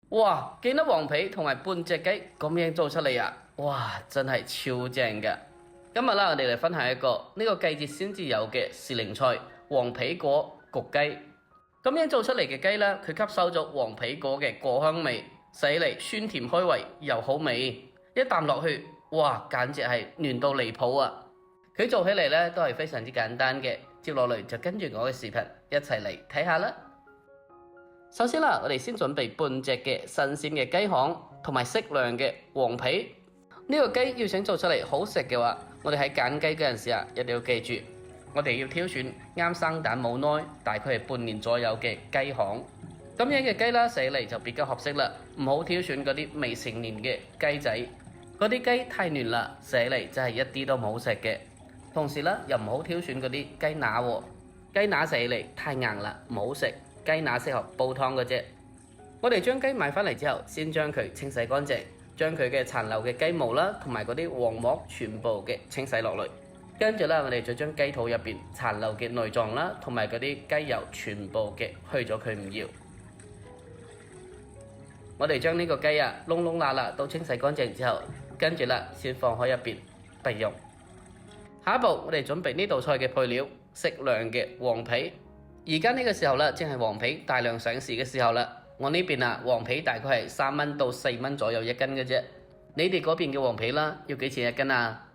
哇，見到黃皮同埋半隻雞咁樣做出嚟啊！哇，真係超正㗎！今日啦，我哋嚟分享一個呢個季節先至有嘅時令菜黃皮果焗雞。咁樣做出嚟嘅雞啦，佢吸收咗黃皮果嘅果香味，使嚟酸甜開胃又好味。一啖落去，哇，簡直係嫩到離譜啊！佢做起嚟咧都係非常之簡單嘅。接落嚟就跟住我嘅視頻一齊嚟睇下啦。首先啦，我哋先準備半隻嘅新鮮嘅雞項，同埋適量嘅黃皮。呢個雞要想做出嚟好食嘅話，我哋喺揀雞嗰陣時啊，一定要記住，我哋要挑選啱生蛋冇耐，大概係半年左右嘅雞項。咁樣嘅雞啦，食嚟就比較合適啦。唔好挑選嗰啲未成年嘅雞仔，嗰啲雞太嫩啦，食嚟真係一啲都唔好食嘅。同時啦，又唔好挑選嗰啲雞乸喎，雞乸食嚟太硬啦，唔好食。雞乸適合煲湯嘅啫。我哋將雞買返嚟之後，先將佢清洗乾淨，將佢嘅殘留嘅雞毛啦，同埋嗰啲黃膜全部嘅清洗落嚟。跟住啦，我哋再將雞肚入邊殘留嘅內臟啦，同埋嗰啲雞油全部嘅去咗佢唔要。我哋將呢個雞啊窿窿罅罅都清洗乾淨之後，跟住啦先放喺入邊備用。下一步，我哋準備呢道菜嘅配料，適量嘅黃皮。而家呢個時候啦，正係黃皮大量上市嘅時候啦。我呢邊啊，黃皮大概係3蚊到4蚊左右一斤嘅啫。你哋嗰邊嘅黃皮啦，要幾錢一斤啊？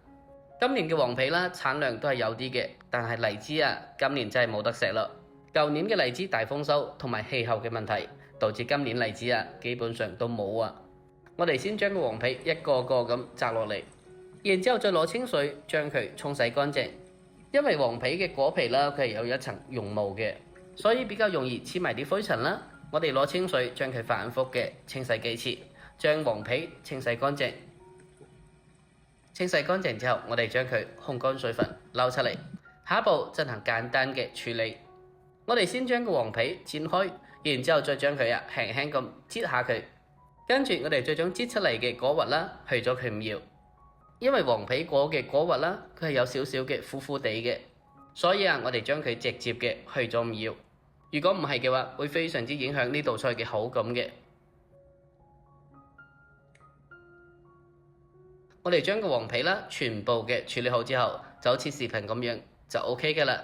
今年嘅黃皮啦，產量都係有啲嘅，但係荔枝啊，今年真係冇得食啦。舊年嘅荔枝大豐收，同埋氣候嘅問題，導致今年荔枝啊，基本上都冇啊。我哋先將個黃皮一個個咁摘落嚟，然之後再攞清水將佢沖洗乾淨。因為黃皮嘅果皮啦，佢係有一層絨毛嘅，所以比較容易黐埋啲灰塵啦。我哋攞清水將佢反覆嘅清洗幾次，將黃皮清洗乾淨。清洗乾淨之後，我哋將佢烘乾水分，撈出嚟。下一步進行簡單嘅處理。我哋先將個黃皮剪開，然之後再將佢輕輕咁擠下佢。跟住我哋再將擠出嚟嘅果核啦，去咗佢唔要。因為黃皮果嘅果核啦，佢係有少少嘅苦苦地嘅，所以我哋將佢直接嘅去咗唔要。如果唔係嘅話，會非常之影響呢道菜嘅口感嘅。我哋將個黃皮啦全部嘅處理好之後，就好似視頻咁樣就 OK 嘅啦。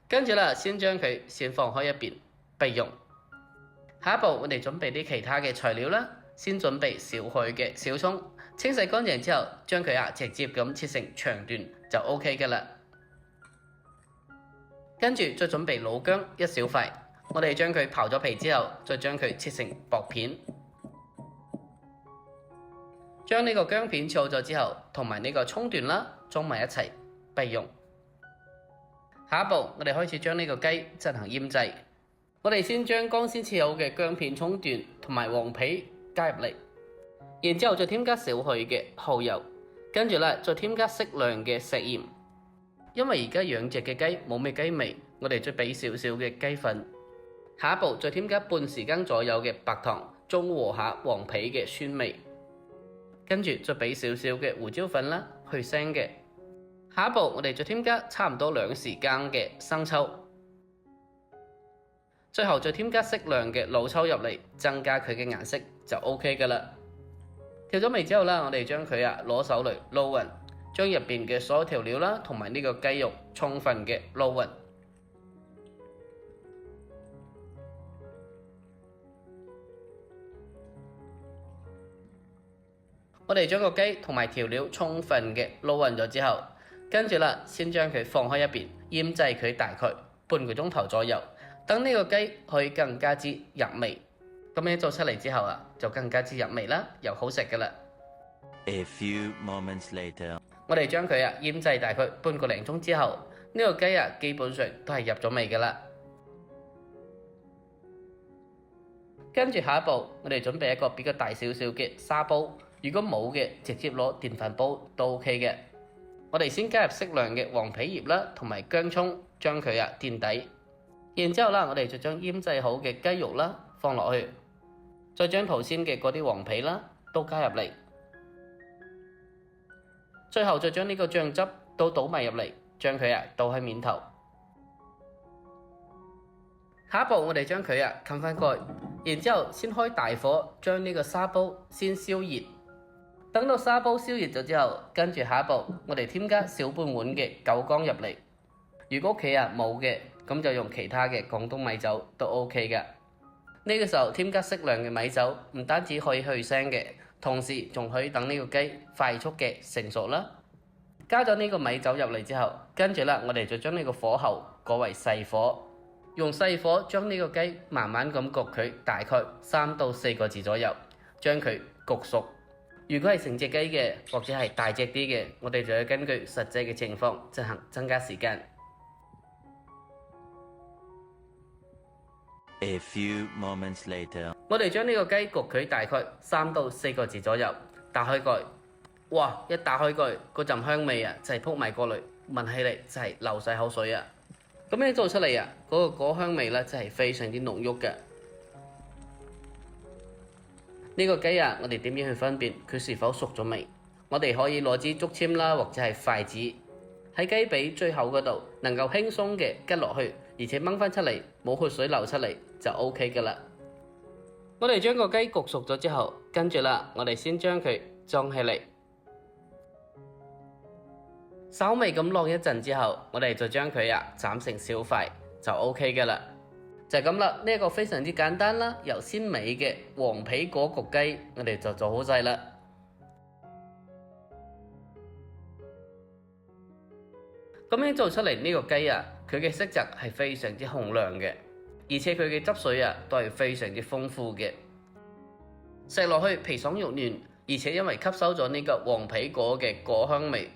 跟住啦，先將佢先放開一邊備用。下一步我哋準備啲其他嘅材料啦，先準備少許嘅小蔥。清洗乾淨之後，將佢直接咁切成長段就 OK 嘅啦。跟住再準備老薑一小塊，我哋將佢刨咗皮之後，再將佢切成薄片。將呢個薑片切好咗之後，同埋呢個蔥段啦，裝埋一齊備用。下一步，我哋開始將呢個雞進行醃製。我哋先將剛先切好嘅薑片、蔥段同埋黃皮加入嚟。然之後再添加少許嘅蠔油，跟住再添加適量嘅食鹽。因為而家養殖嘅雞冇咩雞味，我哋再俾少少嘅雞粉。下一步再添加半匙羹左右嘅白糖，中和下黃皮嘅酸味。跟住再俾少少嘅胡椒粉啦，去腥嘅。下一步我哋再添加差唔多2匙羹嘅生抽。最後再添加適量嘅老抽入嚟，增加佢嘅顏色就 OK 噶啦。調咗味之後啦，我哋將佢攞手嚟撈勻，將入邊嘅所有調料啦，同埋呢個雞肉充分嘅撈勻。我哋將個雞同埋調料充分嘅撈勻咗之後，跟住啦，先將佢放開一邊，醃製佢大概半個鐘頭左右，等呢個雞可以更加之入味。咁樣做出嚟之後就更加之入味啦，又好食噶啦。A few moments later，我哋將佢醃製大概半個零鐘之後，呢個雞基本上都係入咗味噶啦。跟住下一步，我哋準備一個比較大少少嘅砂煲，如果冇嘅，直接攞電飯煲都 OK 嘅。我哋先加入適量嘅黃皮葉啦，同埋薑蔥，將佢墊底。然之後啦，我哋就將醃製好嘅雞肉啦放落去。再將頭先嘅嗰啲黃皮啦都加入嚟，最後再將呢個醬汁都倒埋入嚟，將佢倒喺面頭。下一步我哋將佢冚翻蓋，然之後先開大火將呢個沙煲先燒熱。等到沙煲燒熱咗之後，跟住下一步我哋添加小半碗嘅九江入嚟。如果屋企冇嘅，咁就用其他嘅廣東米酒都 OK 㗎。呢個時候添加適量嘅米酒，唔單止可以去腥嘅，同時仲可以等呢個雞快速嘅成熟啦。加咗呢個米酒入嚟之後，跟住啦，我哋就將呢個火候改為細火，用細火將呢個雞慢慢咁焗佢，大概3到4個字左右，將佢焗熟。如果係成隻雞嘅，或者係大隻啲嘅，我哋就要根據實際嘅情況進行增加時間。A few moments later. 我哋將呢個雞焗佢大概3到4個字左右，打開蓋，哇！一打開蓋，嗰陣香味就係撲埋過嚟，聞起嚟就係流晒口水啊！咁樣做出嚟嗰個果香味真係非常之濃郁嘅。呢個雞我哋點樣去分辨佢是否熟咗未？我哋可以攞支竹籤啦，或者係筷子喺雞髀最後嗰度，能夠輕鬆嘅吉落去，而且掹翻出嚟，冇血水流出嚟就 OK 噶啦。我哋將個雞焗熟咗之後，跟住啦，我哋先將佢裝起嚟，稍微咁晾一陣之後，我哋就將佢斬成小塊就 OK 噶啦。就係咁啦，呢一個非常之簡單啦，又鮮美嘅黃皮果焗雞，我哋就做好晒啦。咁樣做出嚟呢個雞佢嘅色澤係非常之紅亮嘅，而且佢嘅汁水都係非常之豐富嘅，食落去皮爽肉嫩，而且因為吸收咗呢個黃皮果嘅果香味，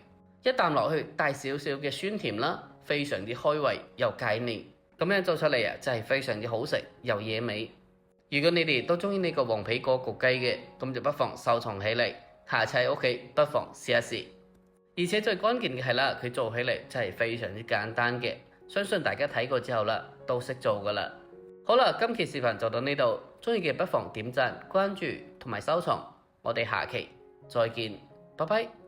一啖落去帶少少嘅酸甜啦，非常之開胃又解膩。咁樣做出嚟真係非常之好食又惹味。如果你哋都中意呢個黃皮果焗雞嘅，咁就不妨收藏起嚟，下次喺屋企不妨試一試。而且最關鍵嘅係啦，佢做起嚟真係非常之簡單嘅，相信大家睇過之後都識做噶啦。好啦，今期視頻就到呢度，中意嘅不妨點讚、關注同埋收藏，我哋下期再見，拜拜。